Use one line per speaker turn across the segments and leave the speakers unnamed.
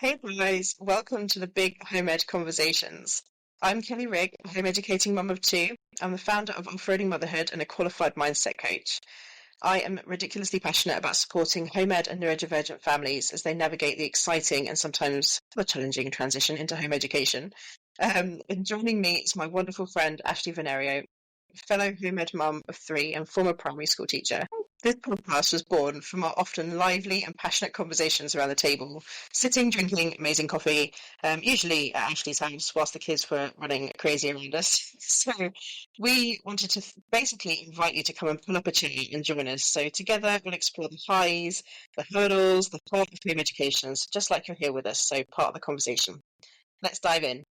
Hey guys, welcome to the Big Home Ed Conversations. I'm Kelly Rigg, a home educating mum of two. I'm the founder of Off-Roading Motherhood and a qualified mindset coach. I am ridiculously passionate about supporting home ed and neurodivergent families as they navigate the exciting and sometimes the challenging transition into home education. And joining me is my wonderful friend Ashley Vanerio, fellow home ed mum of three and former primary school teacher. This podcast was born from our often lively and passionate conversations around the table, sitting, drinking amazing coffee, usually at Ashley's house whilst the kids were running crazy around us. So we wanted to basically invite you to come and pull up a chair and join us. So together we'll explore the highs, the hurdles, the heart of home education, just like you're here with us, so part of the conversation. Let's dive in.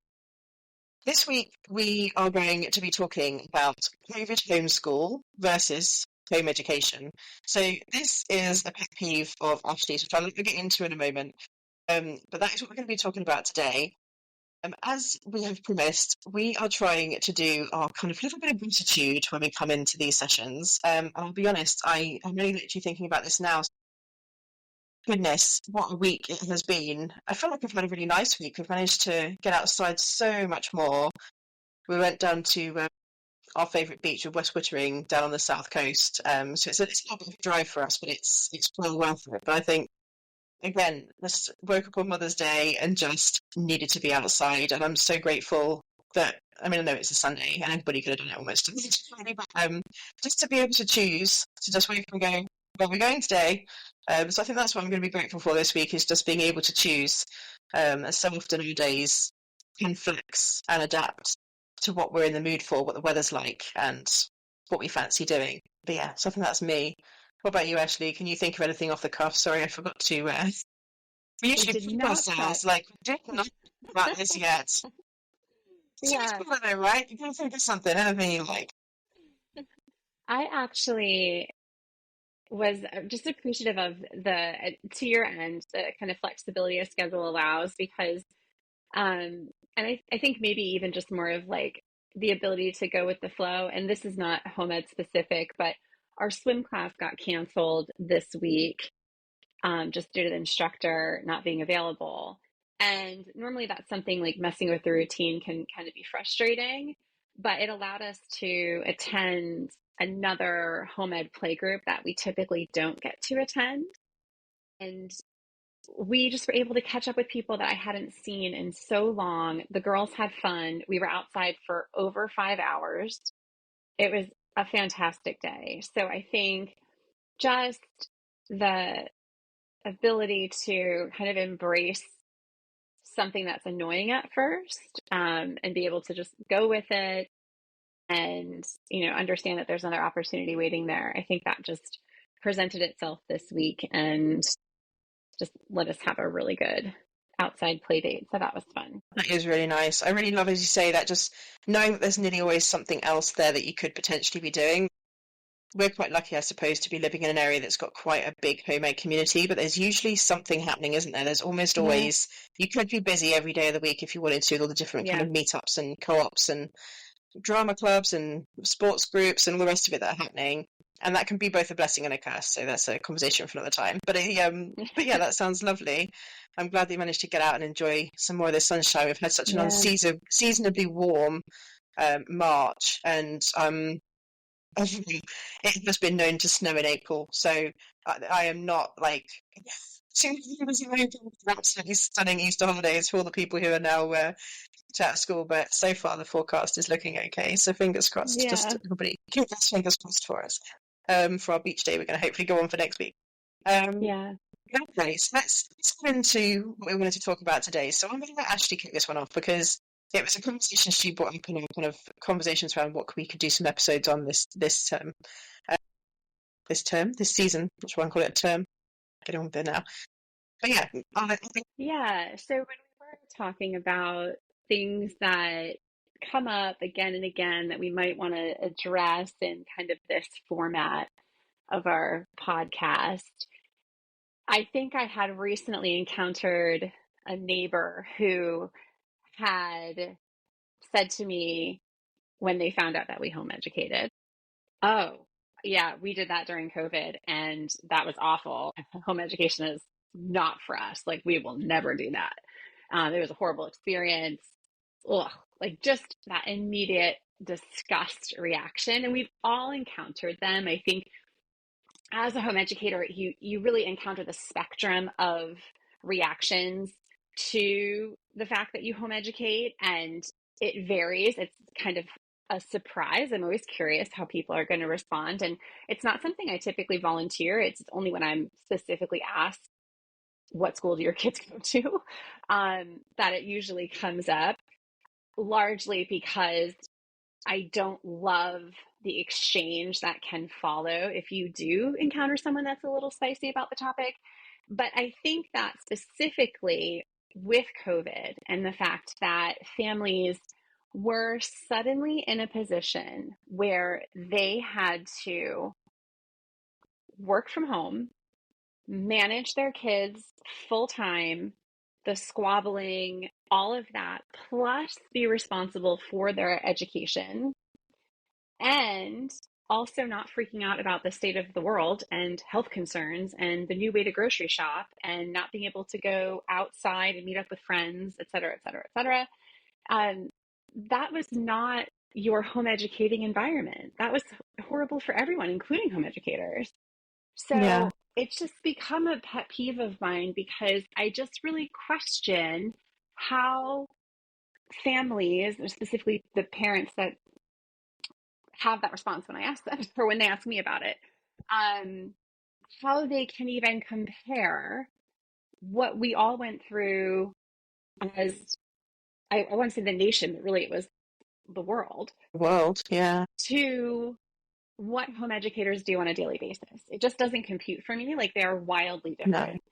This week, we are going to be talking about COVID homeschool versus home education. So this is a pet peeve of Ashley's, which I'll get into in a moment. But that is what we're going to be talking about today. As we have promised, we are trying to do our kind of little bit of gratitude when we come into these sessions. And I'll be honest, I'm only literally thinking about this now. Goodness, what a week it has been. I feel like I've had a really nice week. We've managed to get outside so much more. We went down to our favourite beach of West Wittering down on the south coast. So it's a little bit of a drive for us, but it's well worth it. But I think, again, just woke up on Mother's Day and just needed to be outside. And I'm so grateful that, I mean, I know it's a Sunday and anybody could have done it almost. But just to be able to choose to just wake up and go, where we're going today. So I think that's what I'm going to be grateful for this week is just being able to choose. As so often our days can flex and adapt to what we're in the mood for, what the weather's like, and what we fancy doing. But yeah, so I think that's me. What about you, Ashley? Can you think of anything off the cuff? Sorry, I forgot to. We
We
usually
did
prep
not prep.
ourselves, like, we did not think about this yet. So it's
Yeah,
cool though, right? You can think of something, anything you like.
I actually was just appreciative of to your end, the kind of flexibility a schedule allows because, and I think maybe even just more of like the ability to go with the flow. And this is not home ed specific, but our swim class got canceled this week, just due to the instructor not being available. And normally that's something like messing with the routine can kind of be frustrating, but it allowed us to attend another home ed playgroup that we typically don't get to attend. And we just were able to catch up with people that I hadn't seen in so long. The girls had fun. We were outside for over 5 hours. It was a fantastic day. So I think just the ability to kind of embrace something that's annoying at first, and be able to just go with it and understand that there's another opportunity waiting there. I think that just presented itself this week and just let us have a really good outside play date. So that was fun.
That is really nice. I really love, as you say, that just knowing that there's nearly always something else there that you could potentially be doing. We're quite lucky, I suppose, to be living in an area that's got quite a big homemade community, but there's usually something happening, isn't there? There's almost
Yeah.
always, you could be busy every day of the week if you wanted to, with all the different kind
Yeah.
of meetups and co-ops and drama clubs and sports groups and all the rest of it that are happening. And that can be both a blessing and a curse. So that's a conversation for another time. But yeah, that sounds lovely. I'm glad that you managed to get out and enjoy some more of the sunshine. We've had such an
Yeah.
unseasonably warm March, and it has been known to snow in April. So I am not like absolutely stunning Easter holidays for all the people who are now out of school, but so far the forecast is looking okay. So fingers crossed. Just
Yeah.
everybody keep those fingers crossed for us. For our beach day, we're going to hopefully go on for next week. Um,
Yeah.
okay, so let's get into what we wanted to talk about today. So I'm going to let Ashley kick this one off because it was a conversation she brought up in our kind of conversations around what we could do some episodes on this term, this season. Which one call it a term? Get on with it now. But yeah, I think
Yeah. So when we were talking about things that come up again and again that we might want to address in kind of this format of our podcast, I think I had recently encountered a neighbor who had said to me when they found out that we home educated, "Oh, yeah, we did that during COVID and that was awful. Home education is not for us. Like, we will never do that. It was a horrible experience. Ugh, like just that immediate disgust reaction. And we've all encountered them. I think as a home educator, you really encounter the spectrum of reactions to the fact that you home educate, and it varies. It's kind of a surprise. I'm always curious how people are going to respond, and it's not something I typically volunteer. It's only when I'm specifically asked, what school do your kids go to, that it usually comes up, largely because I don't love the exchange that can follow if you do encounter someone that's a little spicy about the topic. But I think that specifically with COVID and the fact that families were suddenly in a position where they had to work from home, manage their kids full time, the squabbling, all of that, plus be responsible for their education, and also not freaking out about the state of the world and health concerns and the new way to grocery shop and not being able to go outside and meet up with friends, et cetera, et cetera, et cetera. Um, that was not your home educating environment. That was horrible for everyone, including home educators.
Yeah.
So it's just become a pet peeve of mine because I just really question how families, specifically the parents that have that response when I ask them or when they ask me about it, um, how they can even compare what we all went through as, I want to say the nation, but really it was the world,
World. Yeah.
to what home educators do on a daily basis. It just doesn't compute for me. Like, they're wildly
No.
different.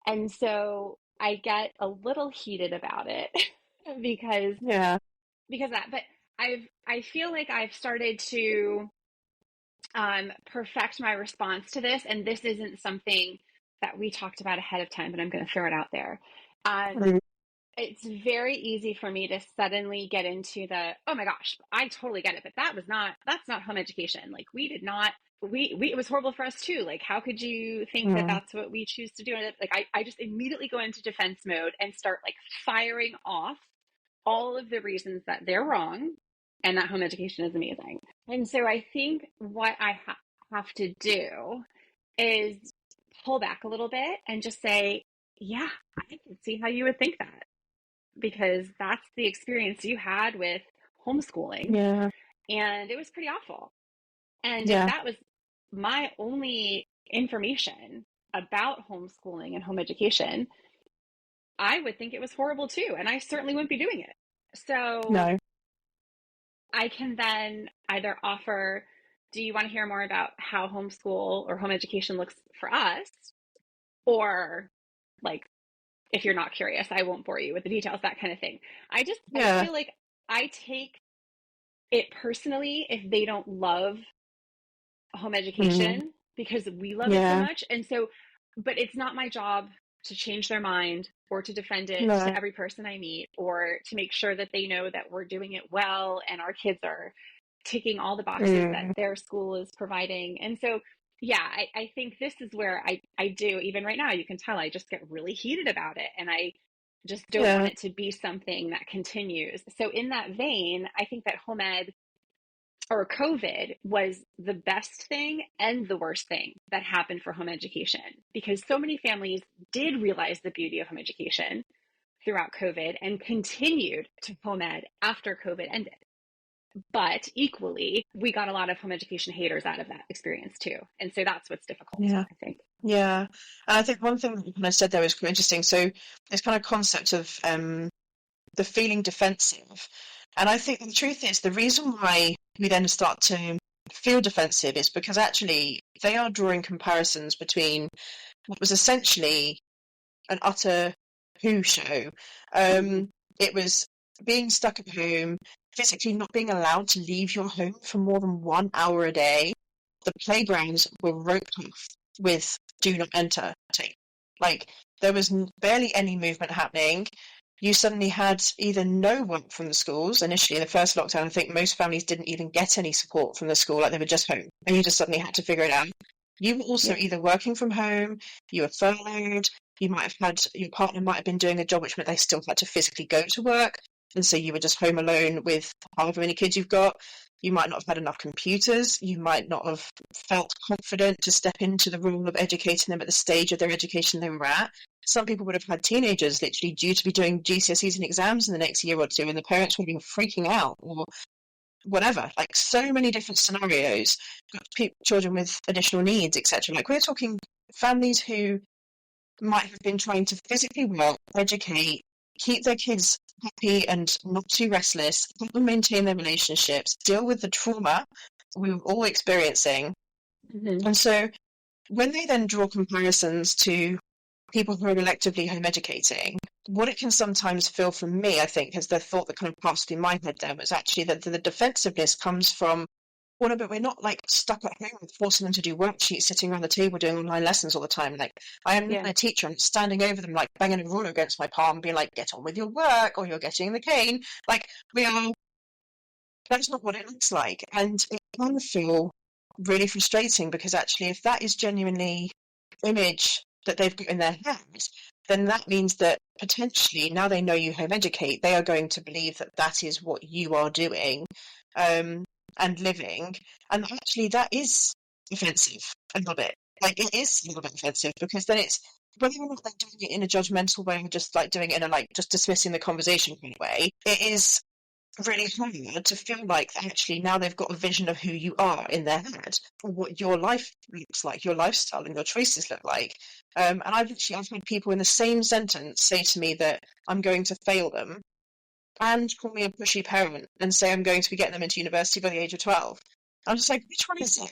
And so I get a little heated about it because
Yeah.
that, but I feel like I've started to perfect my response to this. And this isn't something that we talked about ahead of time, but I'm going to throw it out there.
Mm.
It's very easy for me to suddenly get into the, oh my gosh, I totally get it, but that's not home education. Like, we did not, it was horrible for us too. Like, how could you think that
Mm.
that's what we choose to do? And like, I just immediately go into defense mode and start like firing off all of the reasons that they're wrong and that home education is amazing. And so I think what I have to do is pull back a little bit and just say, yeah, I can see how you would think that, because that's the experience you had with homeschooling,
Yeah.
and it was pretty awful. And if
Yeah.
that was my only information about homeschooling and home education, I would think it was horrible too, and I certainly wouldn't be doing it. So
No.
I can then either offer, do you want to hear more about how homeschool or home education looks for us? Or, like, if you're not curious, I won't bore you with the details, that kind of thing. I
Yeah.
feel like I take it personally if they don't love home
Mm.
education because we love it so
Yeah.
much. And so, but it's not my job to change their mind or to defend it to
No.
every person I meet, or to make sure that they know that we're doing it well and our kids are ticking all the boxes that
Mm.
their school is providing. And so, yeah, I think this is where I do, even right now, you can tell I just get really heated about it. And I just don't want
Yeah.
it to be something that continues. So, in that vein, I think that home ed or COVID was the best thing and the worst thing that happened for home education, because so many families did realize the beauty of home education throughout COVID and continued to home ed after COVID ended. But equally, we got a lot of home education haters out of that experience too. And so that's what's difficult,
Yeah.
I think.
Yeah. And I think one thing that you kind of said there was quite interesting. So this kind of concept of the feeling defensive. And I think the truth is the reason why we then start to feel defensive is because actually they are drawing comparisons between what was essentially an utter who show.
Mm-hmm.
It was being stuck at home, physically not being allowed to leave your home for more than 1 hour a day. The playgrounds were roped off with do not enter tape. Like, there was barely any movement happening. You suddenly had either no one from the schools. Initially, in the first lockdown, I think most families didn't even get any support from the school, like they were just home, and you just suddenly had to figure it out. You were also
Yeah.
either working from home, you were furloughed, You might have had, your partner might have been doing a job which meant they still had to physically go to work. And so you were just home alone with however many kids you've got. You might not have had enough computers. You might not have felt confident to step into the role of educating them at the stage of their education they were at. Some people would have had teenagers literally due to be doing GCSEs and exams in the next year or two, and the parents would have been freaking out or whatever. Like, so many different scenarios. Children with additional needs, etc. Like, we're talking families who might have been trying to physically work, educate, keep their kids happy and not too restless, help them maintain their relationships, deal with the trauma we were all experiencing.
Mm-hmm.
And so when they then draw comparisons to people who are electively home educating, what it can sometimes feel from me, I think, is the thought that kind of passed through my head there was actually that the defensiveness comes from, well, no, but we're not like stuck at home and forcing them to do worksheets, sitting around the table doing online lessons all the time. Like, I am not
Yeah.
a teacher and standing over them, like banging a ruler against my palm, being like, get on with your work, or you're getting the cane. Like, that's not what it looks like. And it can feel really frustrating because actually, if that is genuinely image that they've got in their heads, then that means that potentially now they know you home educate, they are going to believe that that is what you are doing and living. And actually, that is offensive a little bit. Like, it is a little bit offensive because then it's whether or not they're doing it in a judgmental way or just like doing it in a like just dismissing the conversation kind of way, it is really hard to feel like actually now they've got a vision of who you are in their head or what your life looks like, your lifestyle and your choices look like. And I've had people in the same sentence say to me that I'm going to fail them and call me a pushy parent and say I'm going to be getting them into university by the age of 12. I'm just like, which one is it?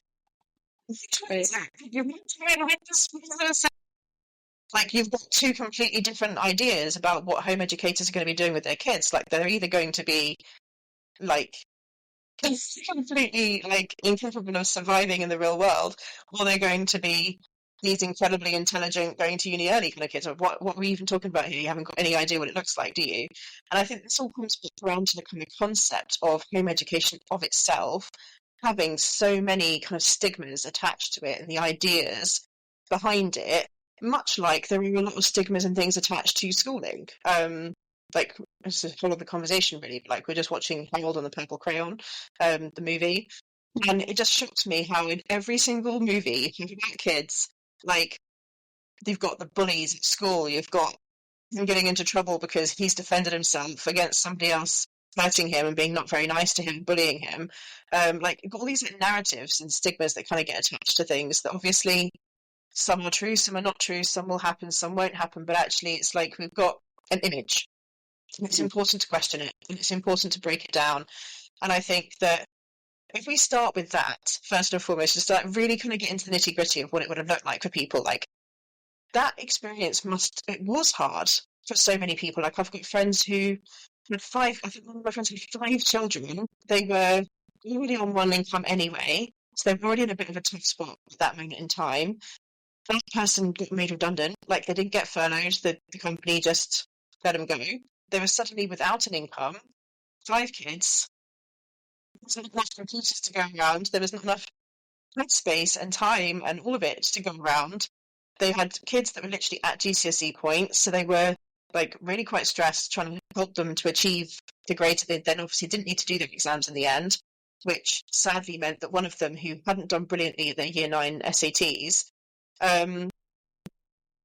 Which one
Right.
is it? You're not doing this. Like, you've got two completely different ideas about what home educators are going to be doing with their kids. Like, they're either going to be like completely like incapable of surviving in the real world, or they're going to be these incredibly intelligent, going to uni early kind of kids. What are we even talking about here? You haven't got any idea what it looks like, do you? And I think this all comes back around to the kind of concept of home education of itself having so many kind of stigmas attached to it and the ideas behind it, much like there are a lot of stigmas and things attached to schooling. Like, this is whole of the conversation really, like we're just watching Harold and the Purple Crayon, the movie, and it just shocked me how in every single movie you've got kids, like, you've got the bullies at school, you've got him getting into trouble because he's defended himself against somebody else hurting him and being not very nice to him, bullying him. Like, you've got all these narratives and stigmas that kind of get attached to things that obviously some are true, some are not true, some will happen, some won't happen, but actually it's like we've got an image. And it's important to question it, and it's important to break it down. And I think that if we start with that, first and foremost, to start really kind of get into the nitty gritty of what it would have looked like for people, like, that experience it was hard for so many people. Like, I've got friends who had I think one of my friends had 5 children. They were already on one income anyway, so they were already in a bit of a tough spot at that moment in time. That person got made redundant. Like, they didn't get furloughed, the company just let them go. They were suddenly without an income, 5 kids, there wasn't enough computers to go around, there was not enough space and time and all of it to go around. They had kids that were literally at GCSE points, so they were like really quite stressed trying to help them to achieve the grades. They then obviously didn't need to do their exams in the end, which sadly meant that one of them, who hadn't done brilliantly at their year 9 SATs,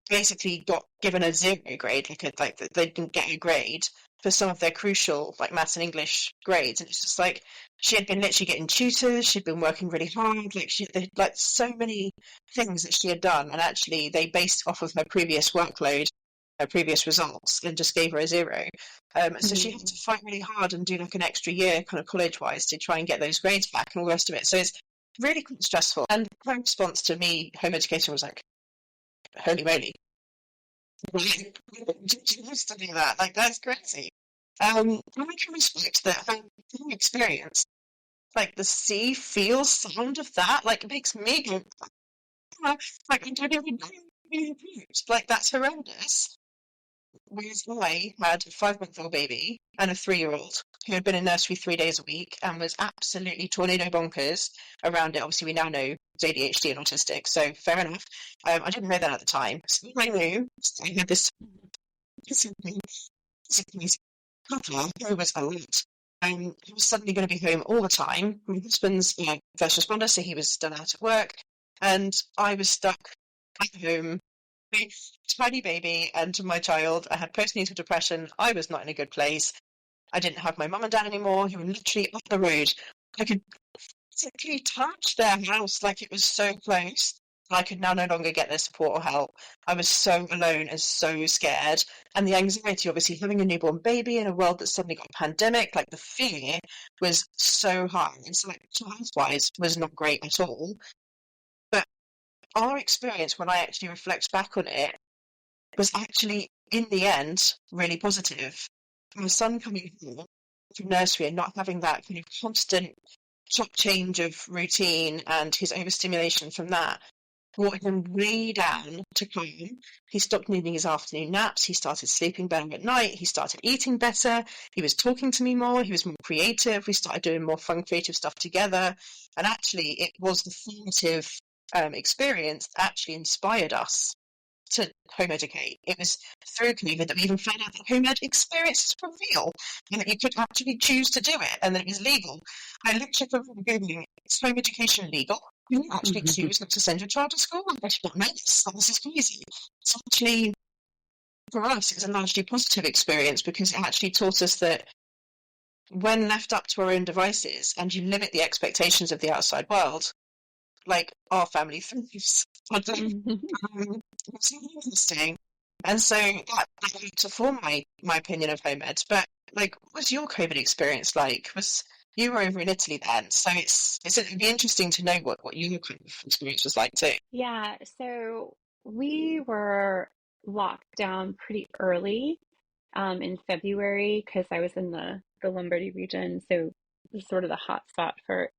basically got given a 0 grade, like they didn't get a grade for some of their crucial like maths and English grades. And it's just like, she had been literally getting tutors, she'd been working really hard, like so many things that she had done, and actually they based off of her previous workload, her previous results, and just gave her a 0. So she had to fight really hard and do like an extra year kind of college wise to try and get those grades back and all the rest of it. So it's really quite stressful. And my response to me home education was like, holy moly, you used to do that. Like, that's crazy. And I can respect that whole experience. Like, the see, feel, sound of that, like, it makes me go, like, I don't even know. Like, that's horrendous. Whereas I had a 5-month-old baby and a 3-year-old who had been in nursery 3 days a week and was absolutely tornado bonkers around it. Obviously, we now know it's ADHD and autistic, so fair enough. I didn't know that at the time. So I knew I had this physically couple who was alert. He was suddenly going to be home all the time. My husband's first responder, so he was still out at work, and I was stuck at home with a tiny baby and my child. I had postnatal depression. I was not in a good place. I didn't have my mum and dad anymore, who were literally up the road. I could physically touch their house, like it was so close. I could now no longer get their support or help. I was so alone and so scared. And the anxiety, obviously, having a newborn baby in a world that suddenly got a pandemic, like the fear was so high. And so, like, health-wise, was not great at all. But our experience, when I actually reflect back on it, was actually, in the end, really positive. My son coming home from nursery and not having that kind of constant shock change of routine and his overstimulation from that brought him way down to calm. He stopped needing his afternoon naps. He started sleeping better at night. He started eating better. He was talking to me more. He was more creative. We started doing more fun, creative stuff together. And actually, it was the formative experience that actually inspired us to home educate. It was through COVID that we even found out that home ed experiences were real and that you could actually choose to do it and that it was legal. I literally remember Googling, is home education legal? You can actually choose not to send your child to school. I did not know this. This is crazy. So actually, for us, it's a largely positive experience because it actually taught us that when left up to our own devices and you limit the expectations of the outside world, like our family thrives. It's really interesting. And so that helped to form my opinion of home ed. But like, what was your COVID experience like? Was you were over in Italy then, so it'd be interesting to know what your kind of experience was like too.
Yeah, so we were locked down pretty early in February because I was in the Lombardy region, so it was sort of the hot spot for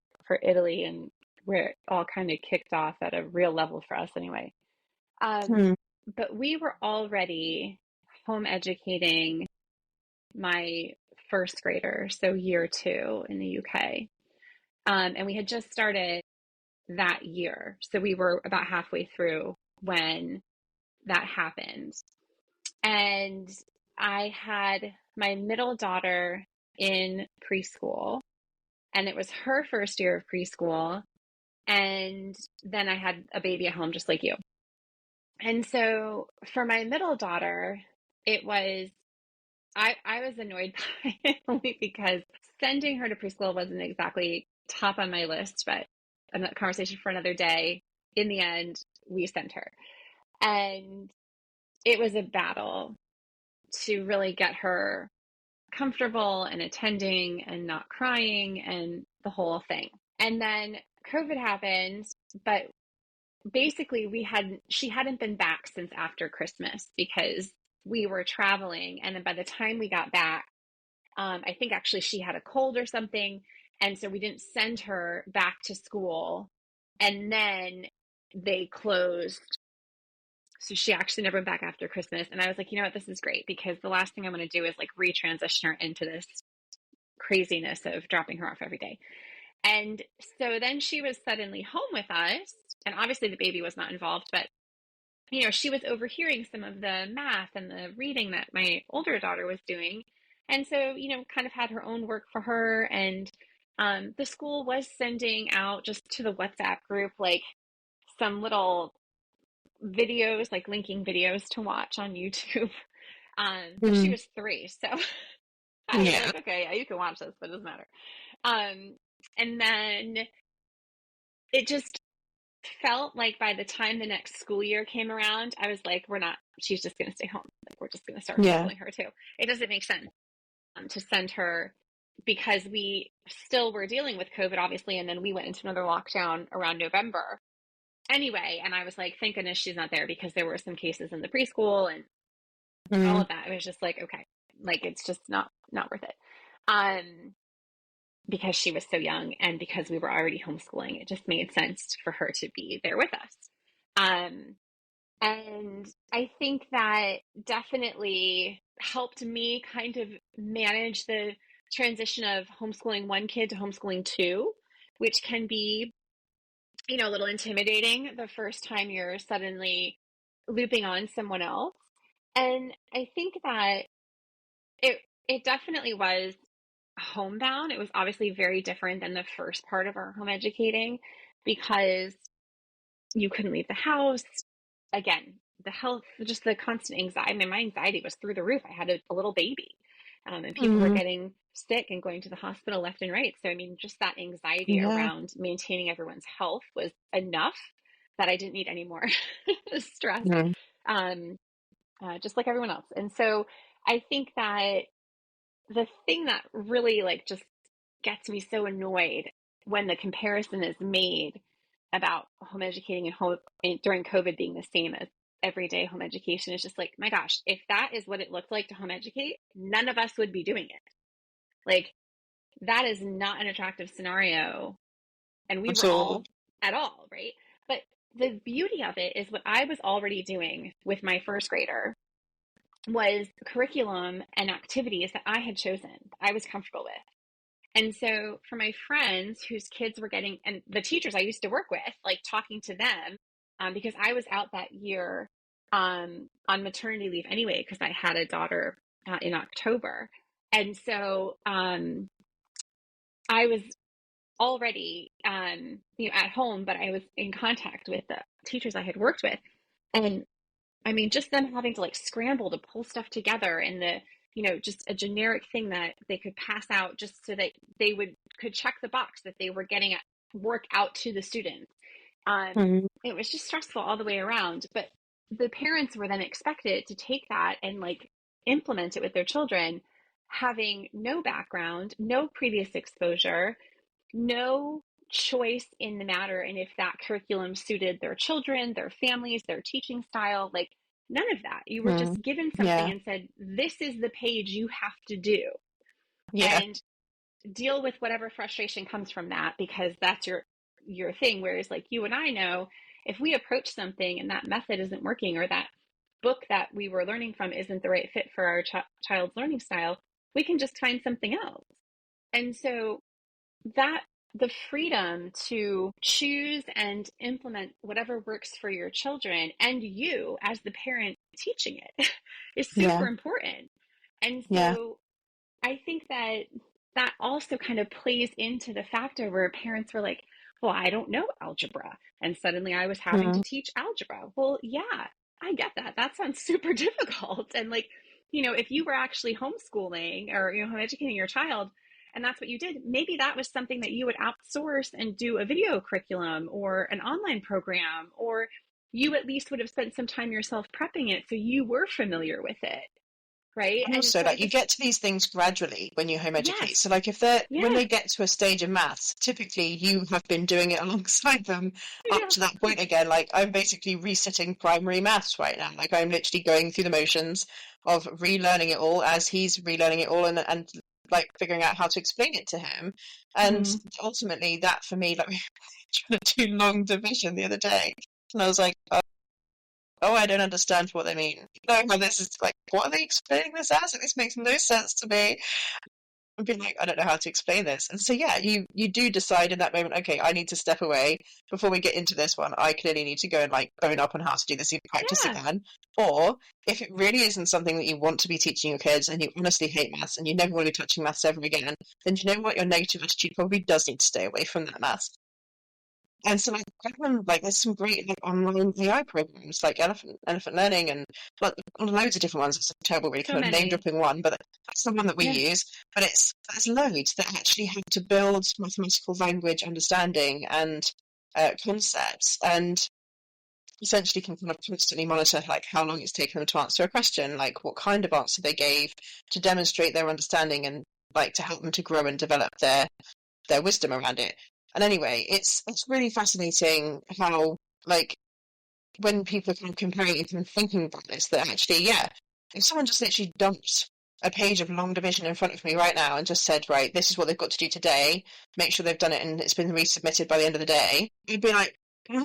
Italy and where it all kind of kicked off at a real level for us anyway. Um,
Hmm.
but we were already home educating my first grader, so year two in the UK. And we had just started that year. So we were about halfway through when that happened. And I had my middle daughter in preschool, and it was her first year of preschool. And then I had a baby at home, just like you. And so for my middle daughter, it was, I was annoyed by it only because sending her to preschool wasn't exactly top on my list, but a conversation for another day. In the end, we sent her. And it was a battle to really get her comfortable and attending and not crying and the whole thing. And then COVID happened, but basically she hadn't been back since after Christmas because we were traveling. And then by the time we got back, I think actually she had a cold or something. And so we didn't send her back to school. And then they closed. So she actually never went back after Christmas. And I was like, you know what, this is great because the last thing I want to do is like retransition her into this craziness of dropping her off every day. And so then she was suddenly home with us. And obviously the baby was not involved, but she was overhearing some of the math and the reading that my older daughter was doing. And so, kind of had her own work for her. And the school was sending out just to the WhatsApp group, like some little videos, like linking videos to watch on YouTube. But she
Mm.
was 3. So I was
Yeah.
like, okay, yeah, you can watch this, but it doesn't matter. And then it just felt like by the time the next school year came around, I was like, she's just going to stay home. Like, we're just going to start
Yeah.
homeschooling her too. It doesn't make sense to send her because we still were dealing with COVID, obviously. And then we went into another lockdown around November anyway. And I was like, thank goodness she's not there because there were some cases in the preschool and all
Mm.
of that. It was just like, okay, like it's just not worth it. Because she was so young and because we were already homeschooling, it just made sense for her to be there with us. Um, And I think that definitely helped me kind of manage the transition of homeschooling one kid to homeschooling two, which can be, a little intimidating the first time you're suddenly looping on someone else. And I think that it it definitely was homebound. It was obviously very different than the first part of our home educating because you couldn't leave the house. Again, the health, just the constant anxiety. I mean, my anxiety was through the roof. I had a little baby, and people were
Mm,
getting sick and going to the hospital left and right. So, I mean, just that anxiety
yeah.
around maintaining everyone's health was enough that I didn't need any more stress,
Mm,
um, just like everyone else. And so, I think that the thing that really like just gets me so annoyed when the comparison is made about home educating and home during COVID being the same as everyday home education is just like, my gosh, if that is what it looked like to home educate, none of us would be doing it. Like, that is not an attractive scenario. And we
at
were
all.
all at all, right? But the beauty of it is what I was already doing with my first grader was curriculum and activities that I had chosen, I was comfortable with. And so for my friends whose kids were getting, and the teachers I used to work with, like talking to them, because I was out that year on maternity leave anyway, because I had a daughter in October. And so I was already, at home, but I was in contact with the teachers I had worked with. And I mean, just them having to like scramble to pull stuff together and just a generic thing that they could pass out just so that they could check the box that they were getting at work out to the students.
Mm,
It was just stressful all the way around. But the parents were then expected to take that and like implement it with their children, having no background, no previous exposure, no choice in the matter and if that curriculum suited their children, their families, their teaching style, like none of that. You were
mm,
just given something
yeah.
and said, this is the page you have to do.
Yeah.
And deal with whatever frustration comes from that because that's your thing. Whereas like you and I know if we approach something and that method isn't working or that book that we were learning from isn't the right fit for our child's learning style, we can just find something else. And so that the freedom to choose and implement whatever works for your children and you as the parent teaching it is
Yeah.
super important. And
Yeah.
so I think that that also kind of plays into the factor where parents were like, well, I don't know algebra. And suddenly I was having to
Mm,
teach algebra. Well, yeah, I get that. That sounds super difficult. And like, if you were actually homeschooling or, home educating your child, and that's what you did, maybe that was something that you would outsource and do a video curriculum or an online program, or you at least would have spent some time yourself prepping it so you were familiar with it. Right.
And
And
also,
so I
like, you
just,
get to these things gradually when you home educate.
yes,
So, like, if they're when
yeah,
they get to a stage of maths, typically you have been doing it alongside them up
yeah,
to that point again. Like, I'm basically resetting primary maths right now. Like, I'm literally going through the motions of relearning it all as he's relearning it all and like figuring out how to explain it to him. And
mm,
ultimately, that for me, like, we were trying to do long division the other day, and I was like, oh, I don't understand what they mean. No, how this is like, what are they explaining this as? Like, this makes no sense to me. And being like, I don't know how to explain this. And so, yeah, you do decide in that moment, okay, I need to step away before we get into this one. I clearly need to go and like bone up on how to do this in practice
yeah,
again. Or if it really isn't something that you want to be teaching your kids and you honestly hate maths and you never want to be touching maths ever again, then you know what? Your negative attitude probably does need to stay away from that maths. And so, like, everyone, like, there's some great like online AI programs like Elephant Learning and like loads of different ones. It's a terrible, really
so
kind of name
many.
dropping one, but that's the one that we
Yeah,
use. But there's loads that actually have to build mathematical language understanding and concepts, and essentially can kind of constantly monitor like how long it's taken them to answer a question, like what kind of answer they gave to demonstrate their understanding and like to help them to grow and develop their wisdom around it. And anyway, it's really fascinating how like when people are kind of comparing it and thinking about this, that actually, yeah, if someone just literally dumped a page of long division in front of me right now and just said, right, this is what they've got to do today, make sure they've done it and it's been resubmitted by the end of the day, you'd be like, "Hmm?"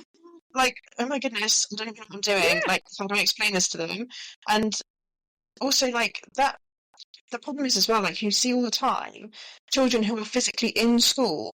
like, oh my goodness, I don't even know what I'm doing.
Yeah.
Like, how do I explain this to them? And also, like, that the problem is as well, like, you see all the time children who are physically in school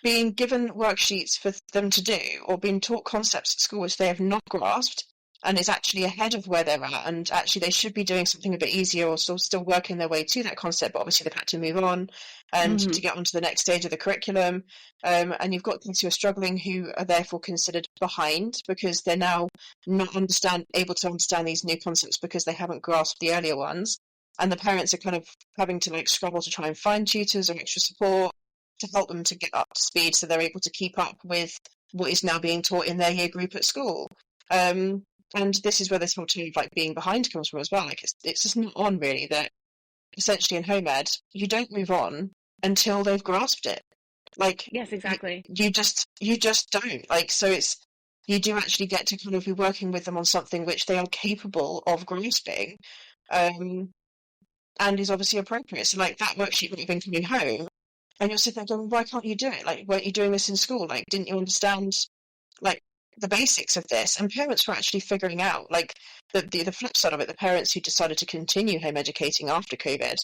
being given worksheets for them to do or being taught concepts at school which they have not grasped and is actually ahead of where they're at, and actually they should be doing something a bit easier or still working their way to that concept, but obviously they've had to move on and to
Hmm.
get on to the next stage of the curriculum. And you've got kids who are struggling who are therefore considered behind because they're now not able to understand these new concepts because they haven't grasped the earlier ones, and the parents are kind of having to like struggle to try and find tutors or extra support to help them to get up to speed so they're able to keep up with what is now being taught in their year group at school. Um, and this is where this whole tone of like being behind comes from as well. Like it's just not on really that essentially in home ed you don't move on until they've grasped it. Like
Yes,
you,
exactly.
you just don't. Like so it's you do actually get to kind of be working with them on something which they are capable of grasping, um, and is obviously appropriate. So like that worksheet would have been coming home and you'll sit there going, why can't you do it? Like, weren't you doing this in school? Like, didn't you understand, like, the basics of this? And parents were actually figuring out, like, the flip side of it, the parents who decided to continue home educating after COVID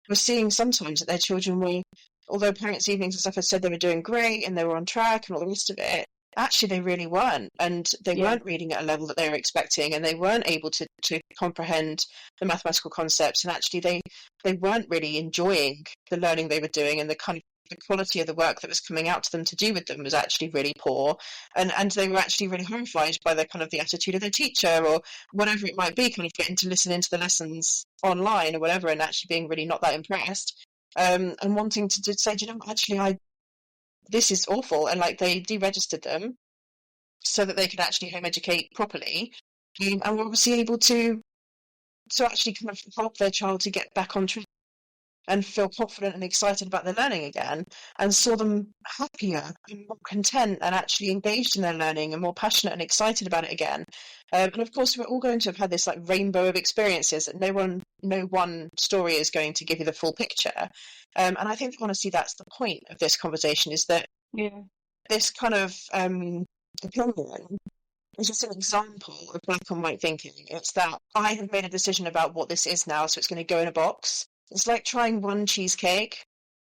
were seeing sometimes that their children were, although parents' evenings and stuff had said they were doing great and they were on track and all the rest of it, actually they really weren't. And they
Yeah.
weren't reading at a level that they were expecting and they weren't able to comprehend the mathematical concepts. And actually they weren't really enjoying the learning they were doing, and the kind of the quality of the work that was coming out to them to do with them was actually really poor, and they were actually really horrified by the kind of the attitude of their teacher or whatever it might be, kind of getting to listen into the lessons online or whatever and actually being really not that impressed, and wanting to say, do you know what, actually I this is awful, and like they deregistered them so that they could actually home educate properly, and were obviously able to actually kind of help their child to get back on track and feel confident and excited about their learning again, and saw them happier and more content and actually engaged in their learning and more passionate and excited about it again. And of course, we're all going to have had this like rainbow of experiences that no one story is going to give you the full picture. And I think honestly, that's the point of this conversation: is that
Yeah.
this kind of opinion is just an example of black and white thinking. It's that I have made a decision about what this is now, so it's going to go in a box. It's like trying one cheesecake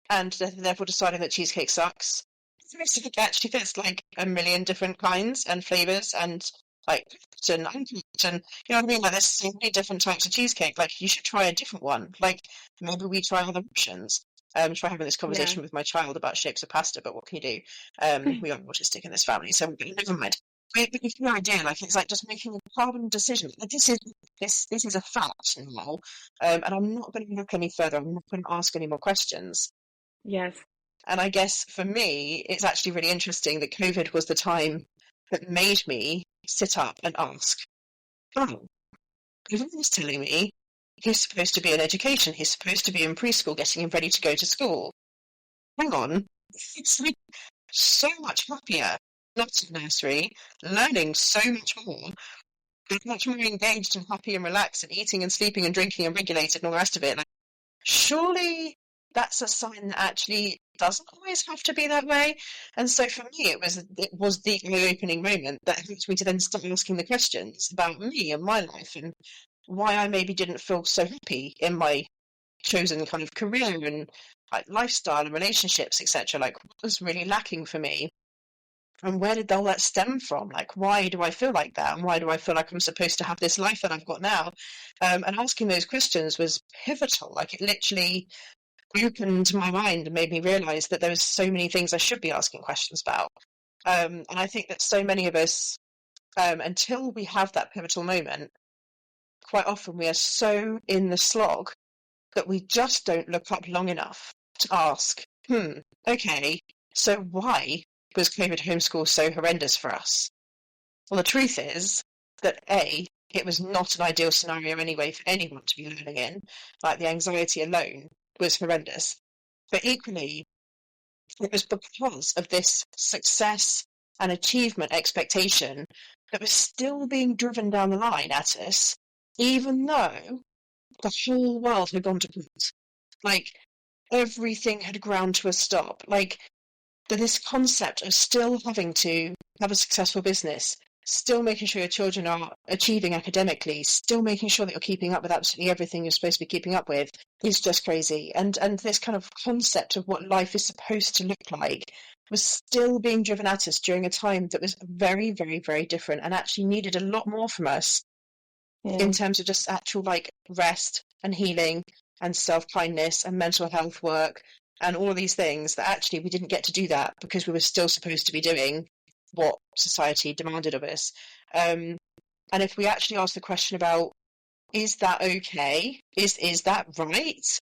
and therefore deciding that cheesecake sucks. Cheesecake actually there's like a million different kinds and flavors and like cooked and uncooked, and you know what I mean? Like there's so many different types of cheesecake. Like you should try a different one. Like maybe we try other options. Try having this
Yeah.
conversation with my child about shapes of pasta, but what can you do? We are autistic in this family, so never mind. But it's the idea, like it's like just making a carbon decision. Like, this is a fact now, and I'm not going to look any further. I'm not going to ask any more questions.
Yes.
And I guess for me, it's actually really interesting that COVID was the time that made me sit up and ask, oh, everyone's telling me he's supposed to be in education. He's supposed to be in preschool, getting him ready to go to school. Hang on. It's like so much happier, not in nursery, learning so much more, much more engaged and happy and relaxed and eating and sleeping and drinking and regulated and all the rest of it. Like, surely that's a sign that actually doesn't always have to be that way. And so for me, it was the eye-opening moment that helped me to then start asking the questions about me and my life and why I maybe didn't feel so happy in my chosen kind of career and like lifestyle and relationships, etc. Like what was really lacking for me, and where did all that stem from? Like, why do I feel like that? And why do I feel like I'm supposed to have this life that I've got now? And asking those questions was pivotal. Like, it literally opened my mind and made me realize that there was so many things I should be asking questions about. And I think that so many of us, until we have that pivotal moment, quite often we are so in the slog that we just don't look up long enough to ask, okay, so why was COVID homeschool so horrendous for us? Well, the truth is that A, it was not an ideal scenario anyway for anyone to be learning in. Like the anxiety alone was horrendous. But equally, it was because of this success and achievement expectation that was still being driven down the line at us, even though the whole world had gone to pot. Like everything had ground to a stop. Like this concept of still having to have a successful business, still making sure your children are achieving academically, still making sure that you're keeping up with absolutely everything you're supposed to be keeping up with is just crazy. And this kind of concept of what life is supposed to look like was still being driven at us during a time that was very, very, very different and actually needed a lot more from us
Yeah.
in terms of just actual like rest and healing and self-kindness and mental health work and all of these things that actually we didn't get to do that because we were still supposed to be doing what society demanded of us. And if we actually ask the question about, is that okay? Is that right?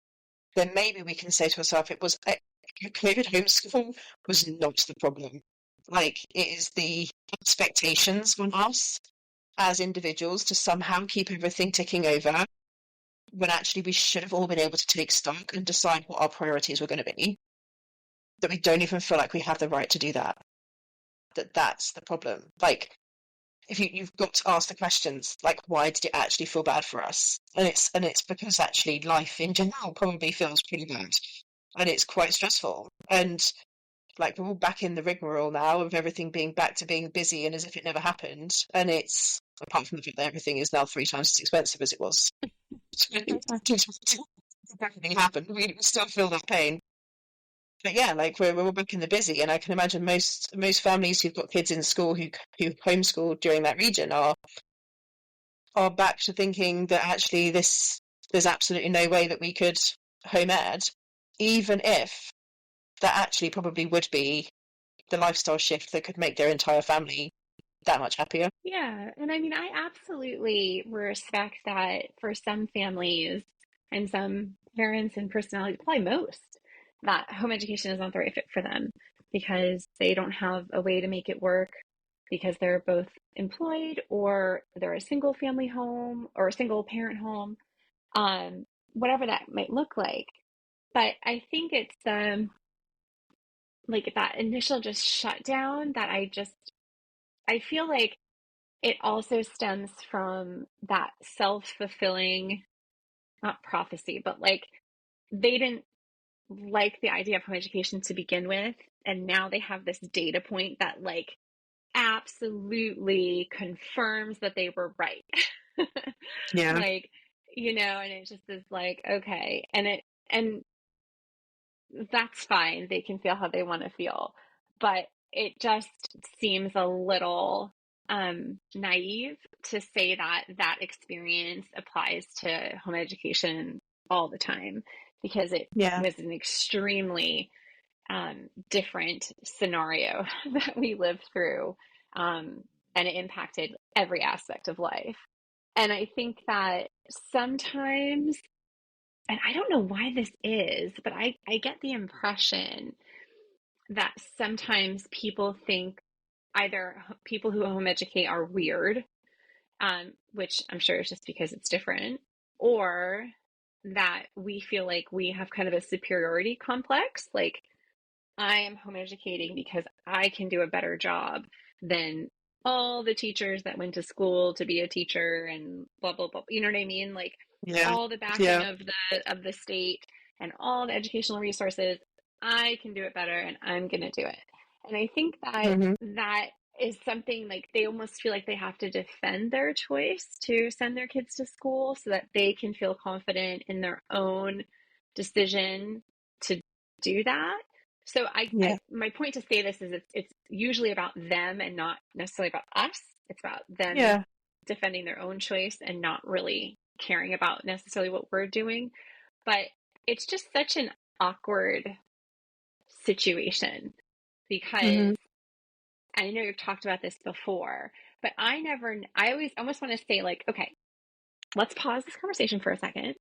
Then maybe we can say to ourselves, COVID homeschool was not the problem. Like, it is the expectations on us as individuals to somehow keep everything ticking over when actually we should have all been able to take stock and decide what our priorities were going to be. That we don't even feel like we have the right to do that. That's the problem. Like, if you've got to ask the questions, like, why did it actually feel bad for us? And it's because actually life in general probably feels pretty bad, and it's quite stressful. And like, we're all back in the rigmarole now of everything being back to being busy and as if it never happened. And it's, apart from the fact that everything is now 3 times as expensive as it was. Everything happened. We still feel that pain. But yeah, like we're all back in the busy, and I can imagine most families who've got kids in school who homeschool during that region are back to thinking that actually there's absolutely no way that we could home ed, even if that actually probably would be the lifestyle shift that could make their entire family that much happier.
Yeah, and I mean, I absolutely respect that for some families and some parents and personalities, probably most, that home education is not the right fit for them because they don't have a way to make it work because they're both employed or they're a single family home or a single parent home, um, whatever that might look like. But I think it's like that initial just shutdown that I feel like it also stems from that self-fulfilling, not prophecy, but like they didn't like the idea of home education to begin with. And now they have this data point that like absolutely confirms that they were right.
Yeah.
Like, and it just is like, okay. And that's fine. They can feel how they want to feel. But it just seems a little naive to say that that experience applies to home education all the time because it
Yeah.
was an extremely different scenario that we lived through. And it impacted every aspect of life. And I think that sometimes, and I don't know why this is, but I get the impression that sometimes people think either people who home educate are weird, which I'm sure is just because it's different, or that we feel like we have kind of a superiority complex. Like, I am home educating because I can do a better job than all the teachers that went to school to be a teacher and blah blah blah. You know what I mean? Like
Yeah.
all the backing
Yeah.
of the state and all the educational resources, I can do it better and I'm going to do it. And I think that
Hmm.
that is something like they almost feel like they have to defend their choice to send their kids to school so that they can feel confident in their own decision to do that. So
Yeah.
my point to say this is it's usually about them and not necessarily about us. It's about them
Yeah.
defending their own choice and not really caring about necessarily what we're doing. But it's just such an awkward situation
Hmm.
because I know you've talked about this before, but I always almost want to say like, okay, let's pause this conversation for a second.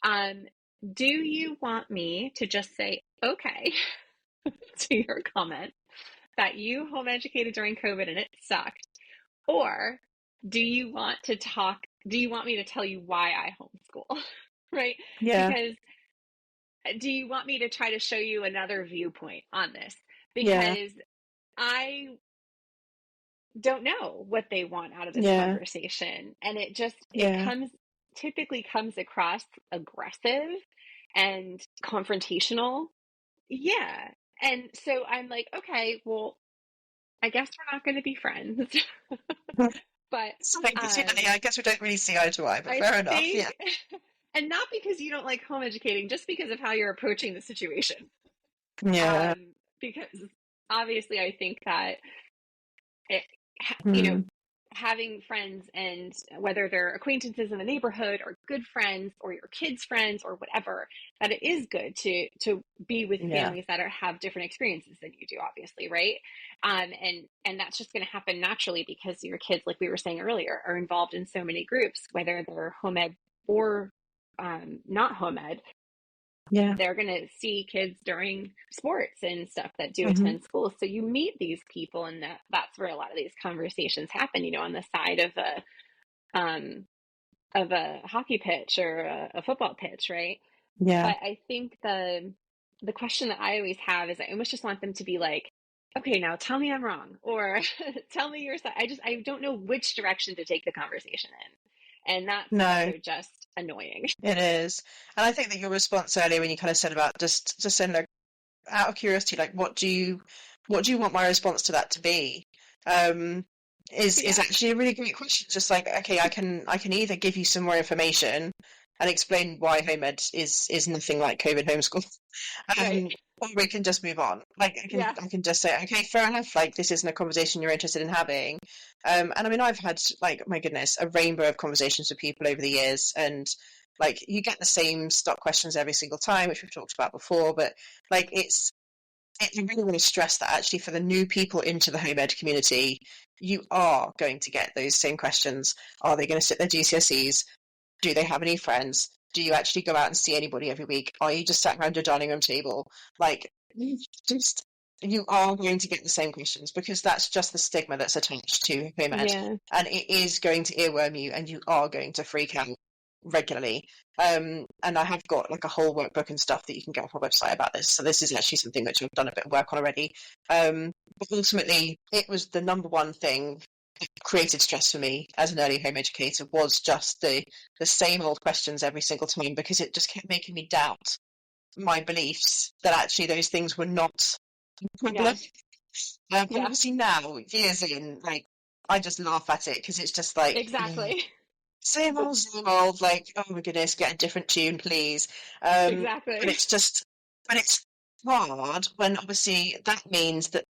Um, do you want me to just say, okay, to your comment that you home educated during COVID and it sucked? Or do you want me to tell you why I homeschool? Right?
Yeah.
Because do you want me to try to show you another viewpoint on this?
Yeah.
Because I don't know what they want out of this
Yeah.
conversation. And
Yeah.
typically comes across aggressive and confrontational. Yeah. And so I'm like, okay, well, I guess we're not going to be friends. But
Something that,
um,
yeah, I guess we don't really see eye to eye, but
I
fair enough.
think,
Yeah.
and not because you don't like home educating, just because of how you're approaching the situation.
Yeah.
Because obviously, I think that it, you know,
Mm,
having friends, and whether they're acquaintances in the neighborhood or good friends or your kids' friends or whatever, that it is good to be with
yeah.
families that have different experiences than you do, obviously, right? And that's just going to happen naturally because your kids, like we were saying earlier, are involved in so many groups, whether they're home ed or not home ed.
Yeah.
They're going to see kids during sports and stuff that do
Hmm.
attend schools. So you meet these people, and that's where a lot of these conversations happen, on the side um, of a hockey pitch or a football pitch, right?
Yeah.
But I think the question that I always have is I almost just want them to be like, okay, now tell me I'm wrong, or tell me your side. I don't know which direction to take the conversation in. And that's
No,
also just annoying.
it is. And I think that your response earlier when you kind of said about just saying like out of curiosity, like what do you want my response to that to be? Um is
Yeah,
actually a really great question. Just like, okay, I can either give you some more information and explain why home ed is nothing like COVID homeschool.
right.
Or we can just move on. Like
Yeah,
I can just say, okay, fair enough. Like this isn't a conversation you're interested in having. And I mean, I've had like, my goodness, a rainbow of conversations with people over the years, and like you get the same stock questions every single time, which we've talked about before. But like, I really want to stress that actually for the new people into the home ed community, you are going to get those same questions. Are they going to sit their GCSEs? Do they have any friends? Do you actually go out and see anybody every week? Are you just sat around your dining room table? Like, you just you are going to get the same questions because that's just the stigma that's attached to home ed,
yeah.
and it is going to earworm you, and you are going to freak out regularly. And I have got like a whole workbook and stuff that you can get off our website about this. So this is actually something which I've done a bit of work on already. But ultimately, it was the number one thing created stress for me as an early home educator was just the same old questions every single time, because it just kept making me doubt my beliefs that actually those things were not a
Yeah,
problem. And
yeah,
obviously now, years in, like, I just laugh at it because it's just like,
exactly.
same old, like, oh my goodness, get a different tune, please. But
Exactly.
it's just, but it's hard when obviously that means that